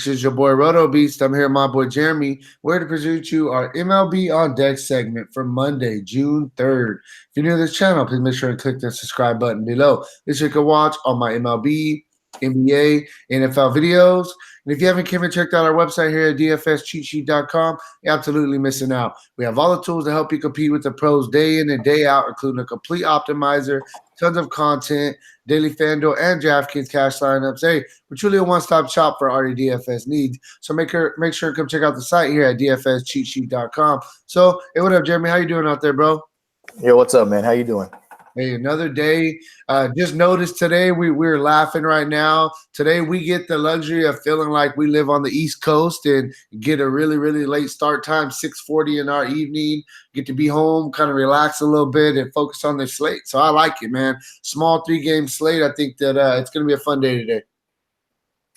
This is your boy Roto Beast. I'm here with my boy Jeremy. We're to present you our MLB On Deck segment for Monday, June 3rd. If you're new to this channel, please make sure to click the subscribe button below. This you can watch all my MLB, NBA, NFL videos. And if you haven't came and checked out our website here at dfscheatsheet.com, you're absolutely missing out. We have all the tools to help you compete with the pros day in and day out, including a complete optimizer, tons of content, daily FanDuel and DraftKings cash lineups. Hey, we're truly a one-stop shop for all your DFS needs. So make sure to come check out the site here at dfscheatsheet.com. So, hey, what up, Jeremy? How you doing out there, bro? Yo, what's up, man? How you doing? Hey, another day. Just noticed today we're laughing right now. Today we get the luxury of feeling like we live on the East Coast and get a really, really late start time, 6:40 in our evening. Get to be home, kind of relax a little bit and focus on the slate. So I like it, man. Small 3-game slate. I think that it's going to be a fun day today.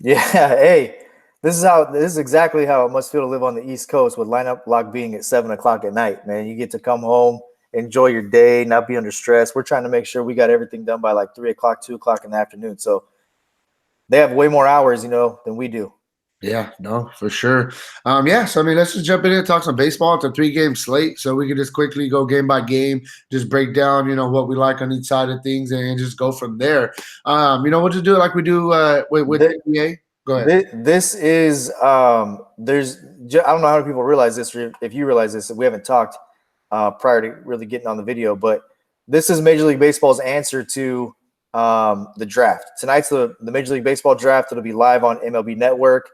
Yeah, hey, this is exactly how it must feel to live on the East Coast with lineup lock being at 7 o'clock at night, man. You get to come home, enjoy your day, not be under stress. We're trying to make sure we got everything done by like 3 o'clock, 2 o'clock in the afternoon. So they have way more hours, than we do. Yeah, no, for sure. So I mean, let's just jump in and talk some baseball. It's a 3-game slate, so we can just quickly go game by game, just break down, what we like on each side of things, and just go from there. We'll just do it like we do with the NBA. Go ahead. This is I don't know how many people realize this, or if you realize this. We haven't talked prior to really getting on the video, but this is Major League Baseball's answer to the draft. Tonight's the Major League Baseball draft. It'll be live on MLB Network.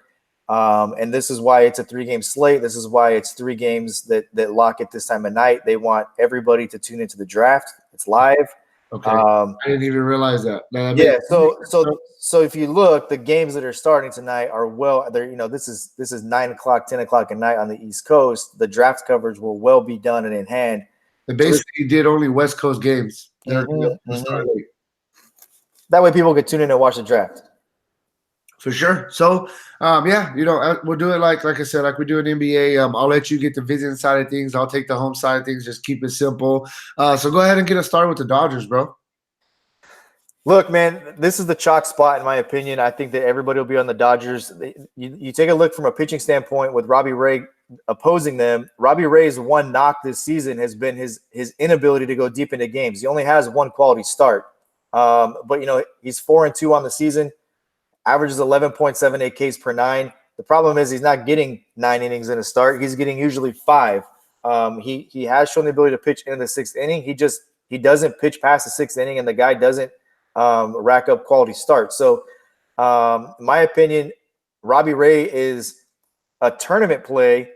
And this is why it's a 3-game slate. This is why it's 3 games that lock at this time of night. They want everybody to tune into the draft. It's live. Okay. I didn't even realize that. So if you look, the games that are starting tonight are this is 9 o'clock, 10 o'clock at night on the East Coast. The draft coverage will well be done and in hand. They basically did only West Coast games. That way people could tune in and watch the draft. For sure. So, we'll do it like I said, like we do in NBA. I'll let you get the visiting side of things. I'll take the home side of things. Just keep it simple. So go ahead and get us started with the Dodgers, bro. Look, man, this is the chalk spot in my opinion. I think that everybody will be on the Dodgers. You take a look from a pitching standpoint with Robbie Ray opposing them. Robbie Ray's one knock this season has been his inability to go deep into games. He only has one quality start. But he's 4-2 on the season. Averages 11.78 Ks per 9. The problem is he's not getting 9 innings in a start. He's getting usually 5. He has shown the ability to pitch into the 6th inning. He doesn't pitch past the 6th inning, and the guy doesn't rack up quality starts. So, in my opinion, Robbie Ray is a tournament play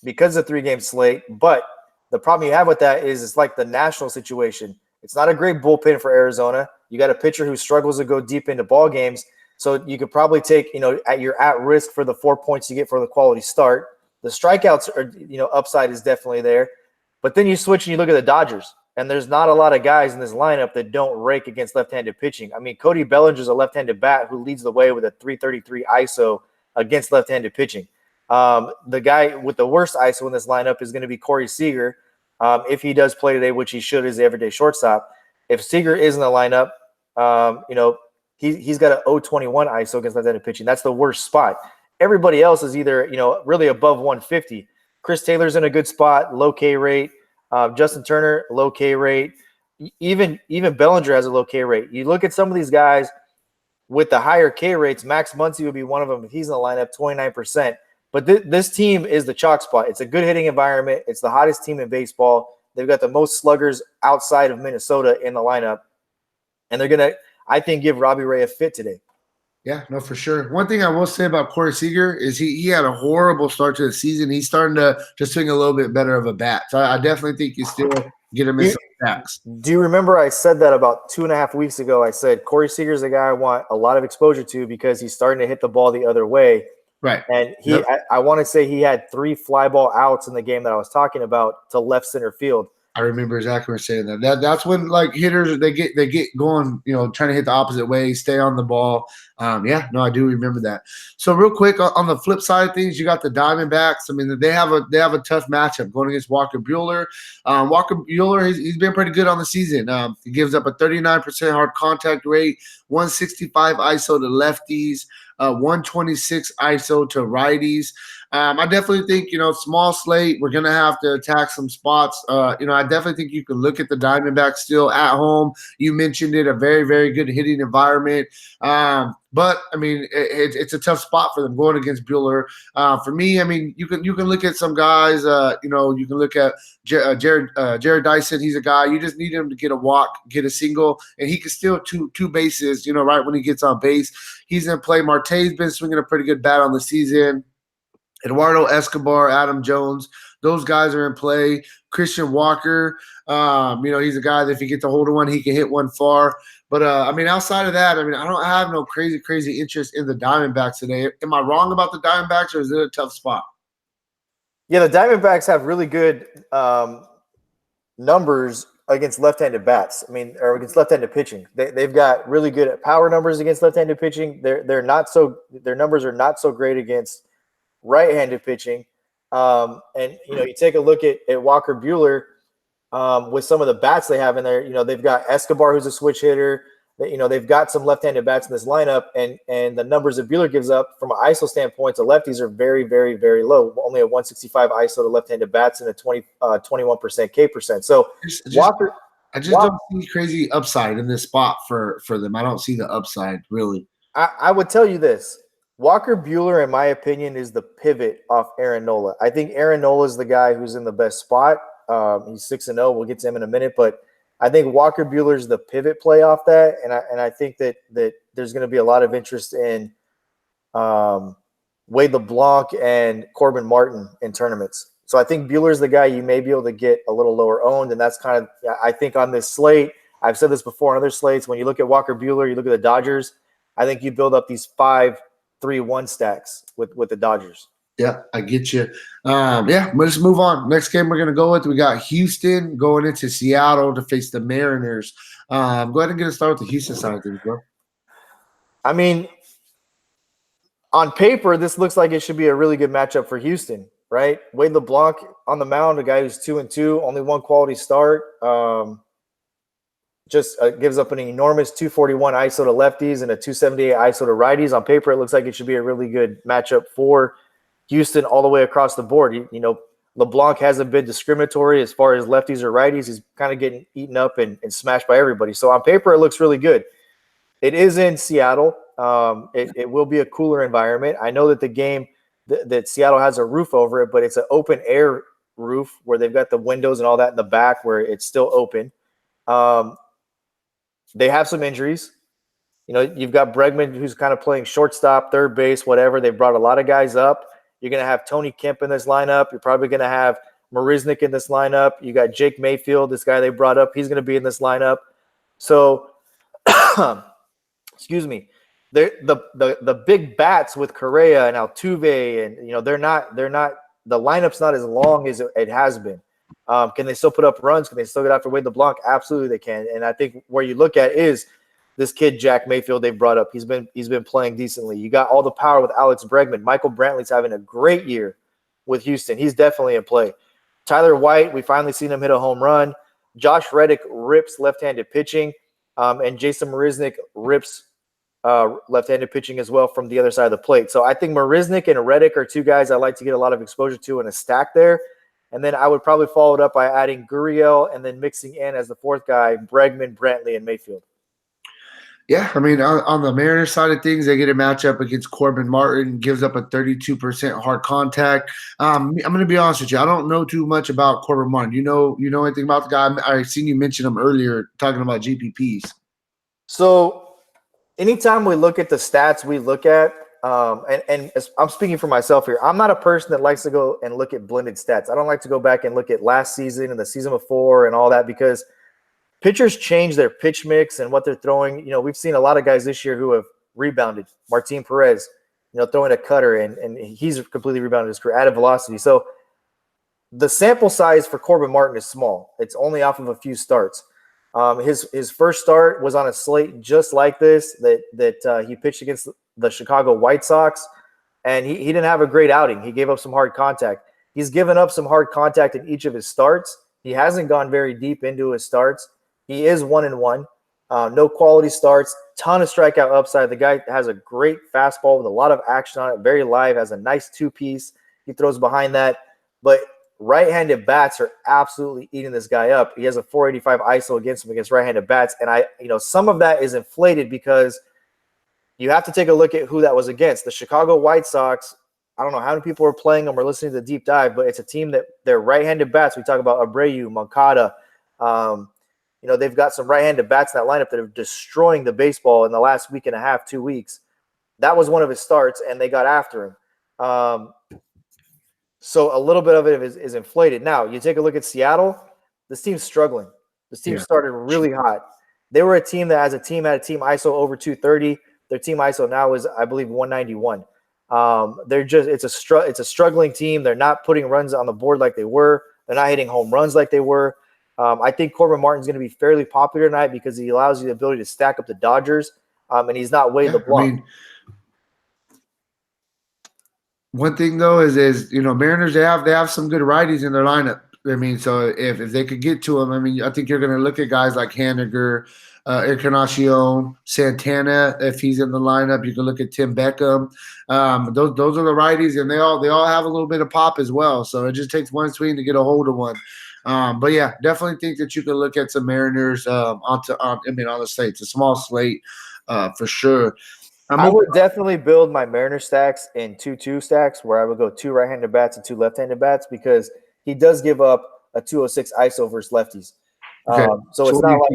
because of the 3-game slate. But the problem you have with that is it's like the national situation. It's not a great bullpen for Arizona. You got a pitcher who struggles to go deep into ball games. So you could probably take, you're at risk for the 4 points you get for the quality start. The strikeouts are, upside is definitely there. But then you switch and you look at the Dodgers, and there's not a lot of guys in this lineup that don't rake against left-handed pitching. I mean, Cody Bellinger's a left-handed bat who leads the way with a 333 ISO against left-handed pitching. The guy with the worst ISO in this lineup is going to be Corey Seager. If he does play today, which he should as the everyday shortstop. If Seager is in the lineup, He's got an 0.21 ISO against left-handed pitching. That's the worst spot. Everybody else is either, really above 150. Chris Taylor's in a good spot, low K rate. Justin Turner, low K rate. Even Bellinger has a low K rate. You look at some of these guys with the higher K rates. Max Muncy would be one of them if he's in the lineup, 29%. But this team is the chalk spot. It's a good hitting environment. It's the hottest team in baseball. They've got the most sluggers outside of Minnesota in the lineup. And they're going to, I think, give Robbie Ray a fit today. Yeah, no, for sure. One thing I will say about Corey Seager is he had a horrible start to the season. He's starting to swing a little bit better of a bat. So I definitely think you still get him in some backs. Do you remember I said that about 2.5 weeks ago? I said Corey Seager's a guy I want a lot of exposure to because he's starting to hit the ball the other way. Right. And I want to say he had 3 fly ball outs in the game that I was talking about to left center field. I remember exactly saying that. That's when like hitters they get going, trying to hit the opposite way, stay on the ball. I do remember that. So real quick on the flip side of things, you got the Diamondbacks. I mean, they have a tough matchup going against Walker Buehler. Walker Buehler, he's been pretty good on the season. He gives up a 39% hard contact rate, 165 ISO to lefties. 126 ISO to righties. I definitely think, small slate, we're going to have to attack some spots. I definitely think you can look at the Diamondbacks still at home. You mentioned it, a very, very good hitting environment. But I mean, it's a tough spot for them going against Bueller. For me, I mean, you can look at some guys. You can look at Jared Dyson. He's a guy you just need him to get a walk, get a single, and he can steal two bases. Right when he gets on base, he's in play. Marte's been swinging a pretty good bat on the season. Eduardo Escobar, Adam Jones, those guys are in play. Christian Walker, he's a guy that if he gets a hold of one, he can hit one far. But, outside of that, I don't have no crazy interest in the Diamondbacks today. Am I wrong about the Diamondbacks, or is it a tough spot? Yeah, the Diamondbacks have really good numbers against left-handed bats. Or against left-handed pitching. They've got really good power numbers against left-handed pitching. Their numbers are not so great against right-handed pitching. You take a look at Walker Bueller with some of the bats they have in there. They've got Escobar, who's a switch hitter. They've got some left-handed bats in this lineup, and the numbers that Bueller gives up from an ISO standpoint to lefties are very, very, very low. Only a 165 ISO to left-handed bats and a 21% K percent. So Walker, I just don't see crazy upside in this spot for them. I don't see the upside really. I would tell you this. Walker Bueller, in my opinion, is the pivot off Aaron Nola. I think Aaron Nola is the guy who's in the best spot. He's 6-0. We'll get to him in a minute, but I think Walker Bueller is the pivot play off that, and I think that there's going to be a lot of interest in Wade LeBlanc and Corbin Martin in tournaments. So I think Bueller's the guy you may be able to get a little lower owned, and that's kind of, I think, on this slate. I've said this before on other slates. When you look at Walker Bueller, you look at the Dodgers. I think you build up these 5-3-1 stacks with the Dodgers. Yeah, I get you. Let's move on. Next game we're going to go with, we got Houston going into Seattle to face the Mariners. Go ahead and get us started with the Houston side of things, bro. On paper, this looks like it should be a really good matchup for Houston, right? Wade LeBlanc on the mound, a guy who's 2-2, only one quality start. Gives up an enormous 241 ISO to lefties and a 278 ISO to righties. On paper, it looks like it should be a really good matchup for Houston all the way across the board. LeBlanc hasn't been discriminatory as far as lefties or righties. He's kind of getting eaten up and smashed by everybody. So on paper, it looks really good. It is in Seattle. It will be a cooler environment. I know that the game that Seattle has a roof over it, but it's an open air roof where they've got the windows and all that in the back where it's still open. They have some injuries. You've got Bregman, who's kind of playing shortstop, third base, whatever. They've brought a lot of guys up. You're going to have Tony Kemp in this lineup. You're probably going to have Marisnik in this lineup. You got Jake Mayfield, this guy they brought up. He's going to be in this lineup. So, excuse me. The big bats with Correa and Altuve, and they're not. The lineup's not as long as it has been. Can they still put up runs? Can they still get after Wade LeBlanc? Absolutely, they can. And I think where you look at is this kid Jack Mayfield they brought up. He's been playing decently. You got all the power with Alex Bregman. Michael Brantley's having a great year with Houston. He's definitely in play. Tyler White, we finally seen him hit a home run. Josh Reddick rips left-handed pitching, and Jason Marisnik rips left-handed pitching as well from the other side of the plate. So I think Marisnik and Reddick are two guys I like to get a lot of exposure to in a stack there. And then I would probably follow it up by adding Gurriel and then mixing in as the fourth guy, Bregman, Brantley, and Mayfield. Yeah, on the Mariners side of things, they get a matchup against Corbin Martin, gives up a 32% hard contact. I'm going to be honest with you. I don't know too much about Corbin Martin. You know anything about the guy? I've seen you mention him earlier talking about GPPs. So anytime we look at the stats we look at, and I'm speaking for myself here, I'm not a person that likes to go and look at blended stats. I don't like to go back and look at last season and the season before and all that because pitchers change their pitch mix and what they're throwing. We've seen a lot of guys this year who have rebounded. Martin Perez, throwing a cutter, and he's completely rebounded his career, added velocity. So the sample size for Corbin Martin is small. It's only off of a few starts. His first start was on a slate just like this that he pitched against the Chicago White Sox, and he didn't have a great outing. He gave up some hard contact. He's given up some hard contact in each of his starts. He hasn't gone very deep into his starts. He is 1-1. No quality starts, ton of strikeout upside. The guy has a great fastball with a lot of action on it, very live, has a nice two-piece. He throws behind that. But right-handed bats are absolutely eating this guy up. He has a 485 ISO against him against right-handed bats. And some of that is inflated because you have to take a look at who that was against. The Chicago White Sox, I don't know how many people are playing them or listening to the deep dive, but it's a team that they're right-handed bats. We talk about Abreu, Moncada. They've got some right-handed bats in that lineup that are destroying the baseball in the last week and a half, 2 weeks. That was one of his starts, and they got after him. So a little bit of it is inflated. Now, you take a look at Seattle. This team's struggling. This team started really hot. They were a team that, as a team, had a team ISO over 230. Their team ISO now is, I believe, 191. It's a struggling team. They're not putting runs on the board like they were. They're not hitting home runs like they were. I think Corbin Martin's going to be fairly popular tonight because he allows you the ability to stack up the Dodgers, and he's not Wade LeBlanc. One thing though is Mariners they have some good righties in their lineup. So if they could get to them, I think you're going to look at guys like Haniger, Encarnacion, Santana. If he's in the lineup, you can look at Tim Beckham. Those are the righties, and they all have a little bit of pop as well. So it just takes one swing to get a hold of one. But yeah, definitely think that you can look at some Mariners on the slate. It's a small slate for sure. I would definitely build my Mariner stacks in 2-2 stacks where I would go 2 right-handed bats and 2 left-handed bats because he does give up a 206 ISO versus lefties. Okay. So it's not like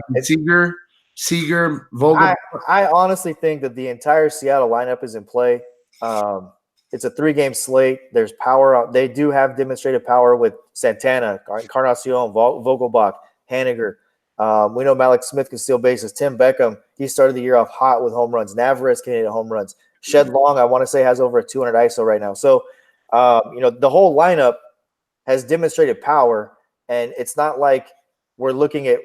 Seager, Vogel. I honestly think that the entire Seattle lineup is in play. It's a 3-game slate. There's power. They do have demonstrated power with Santana, Encarnacion, Vogelbach, Haniger. We know Malik Smith can steal bases. Tim Beckham, he started the year off hot with home runs. Navarez can hit home runs. Shed Long, I want to say, has over a 200 ISO right now. So, the whole lineup has demonstrated power, and it's not like we're looking at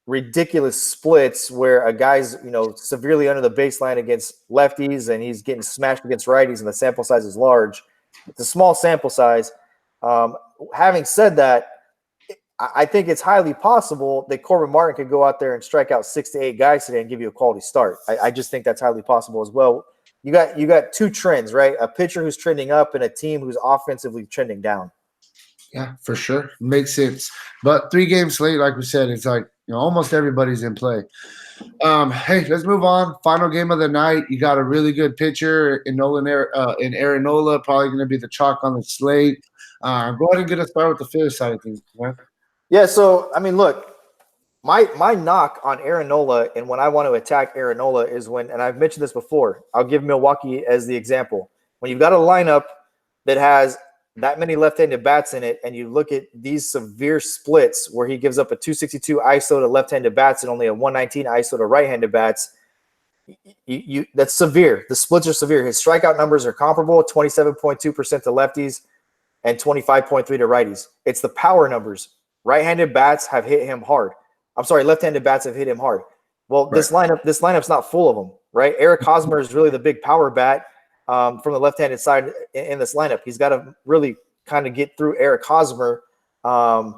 ridiculous splits where a guy's, severely under the baseline against lefties and he's getting smashed against righties and the sample size is large. It's a small sample size. Having said that, I think it's highly possible that Corbin Martin could go out there and strike out 6 to 8 guys today and give you a quality start. I just think that's highly possible as well. You got 2 trends, right? A pitcher who's trending up and a team who's offensively trending down. Yeah, for sure. Makes sense. But 3-game slate, like we said, it's like almost everybody's in play. Hey, let's move on. Final game of the night. You got a really good pitcher in Aaron Nola, probably going to be the chalk on the slate. Go ahead and get us started with the Phillies side of things, man. Yeah, so, look, my knock on Aaron Nola and when I want to attack Aaron Nola is and I've mentioned this before, I'll give Milwaukee as the example. When you've got a lineup that has that many left-handed bats in it and you look at these severe splits where he gives up a 262 ISO to left-handed bats and only a 119 ISO to right-handed bats, that's severe. The splits are severe. His strikeout numbers are comparable, 27.2% to lefties and 25.3 to righties. It's the power numbers. Right-handed bats have hit him hard. I'm sorry, left-handed bats have hit him hard. Well, right. This lineup's not full of them, right? Eric Hosmer is really the big power bat from the left-handed side in this lineup. He's got to really kind of get through Eric Hosmer from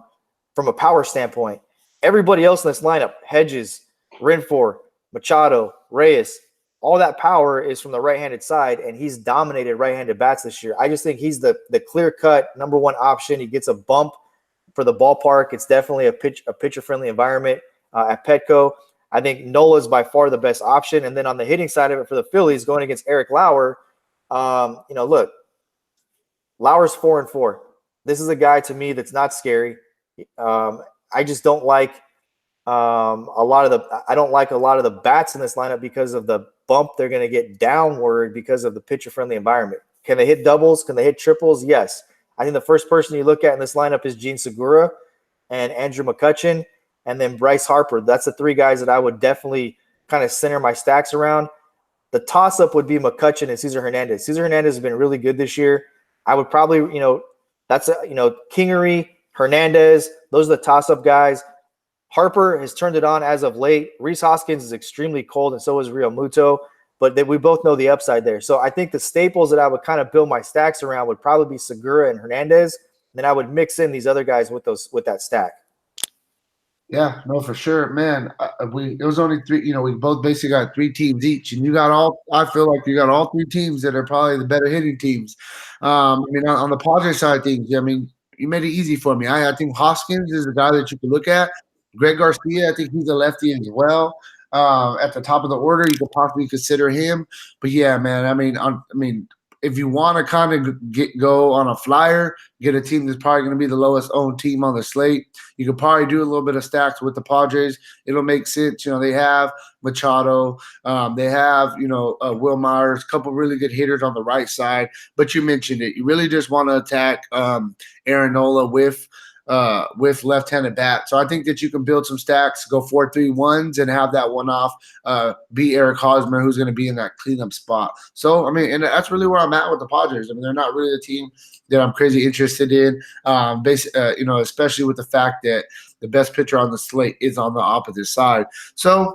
a power standpoint. Everybody else in this lineup, Hedges, Renfroe, Machado, Reyes, all that power is from the right-handed side, and he's dominated right-handed bats this year. I just think he's the clear-cut number 1 option. He gets a bump for the ballpark. It's definitely a pitcher-friendly environment at Petco. I think Nola is by far the best option. And then on the hitting side of it for the Phillies, going against Eric Lauer, look, Lauer's 4-4. This is a guy to me that's not scary. I just don't like a lot of the bats in this lineup because of the bump they're going to get downward because of the pitcher-friendly environment. Can they hit doubles? Can they hit triples? Yes. I think the first person you look at in this lineup is Gene Segura and Andrew McCutchen, and then Bryce Harper. That's the 3 guys that I would definitely kind of center my stacks around. The toss-up would be McCutchen and Cesar Hernandez. Cesar Hernandez has been really good this year. I would probably, Kingery, Hernandez, those are the toss-up guys. Harper has turned it on as of late. Rhys Hoskins is extremely cold, and so is Real Muto. But we both know the upside there. So I think the staples that I would kind of build my stacks around would probably be Segura and Hernandez. Then I would mix in these other guys with that stack. Yeah, no, for sure, man. It was only three. We both basically got three teams each, and you got all. I feel like you got all three teams that are probably the better hitting teams. I mean, on the Padres side of things, I mean, you made it easy for me. I think Hoskins is a guy that you could look at. Greg Garcia, I think he's a lefty as well. At the top of the order, you could possibly consider him. But yeah, man, I mean, if you want to kind of go on a flyer, get a team that's probably going to be the lowest owned team on the slate. You could probably do a little bit of stacks with the Padres. It'll make sense. They have Machado. They have, Will Myers, a couple really good hitters on the right side. But you mentioned it. You really just want to attack Aaron Nola with left-handed bat. So I think that you can build some stacks, go 4-3-1s, and have that one off be Eric Hosmer, who's going to be in that cleanup spot. So, I mean, and that's really where I'm at with the Padres. I mean, they're not really a team that I'm crazy interested in, especially with the fact that the best pitcher on the slate is on the opposite side. So,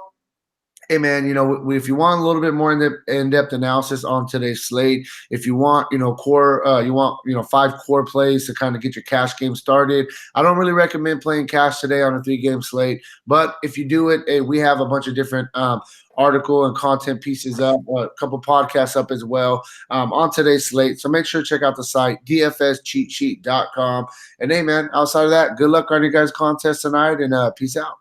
hey man, if you want a little bit more in-depth analysis on today's slate, if you want, core, you want, 5 core plays to kind of get your cash game started. I don't really recommend playing cash today on a 3-game slate, but if you do it, hey, we have a bunch of different article and content pieces up, a couple podcasts up as well on today's slate. So make sure to check out the site, dfscheatsheet.com. And hey man, outside of that, good luck on your guys' contest tonight, and peace out.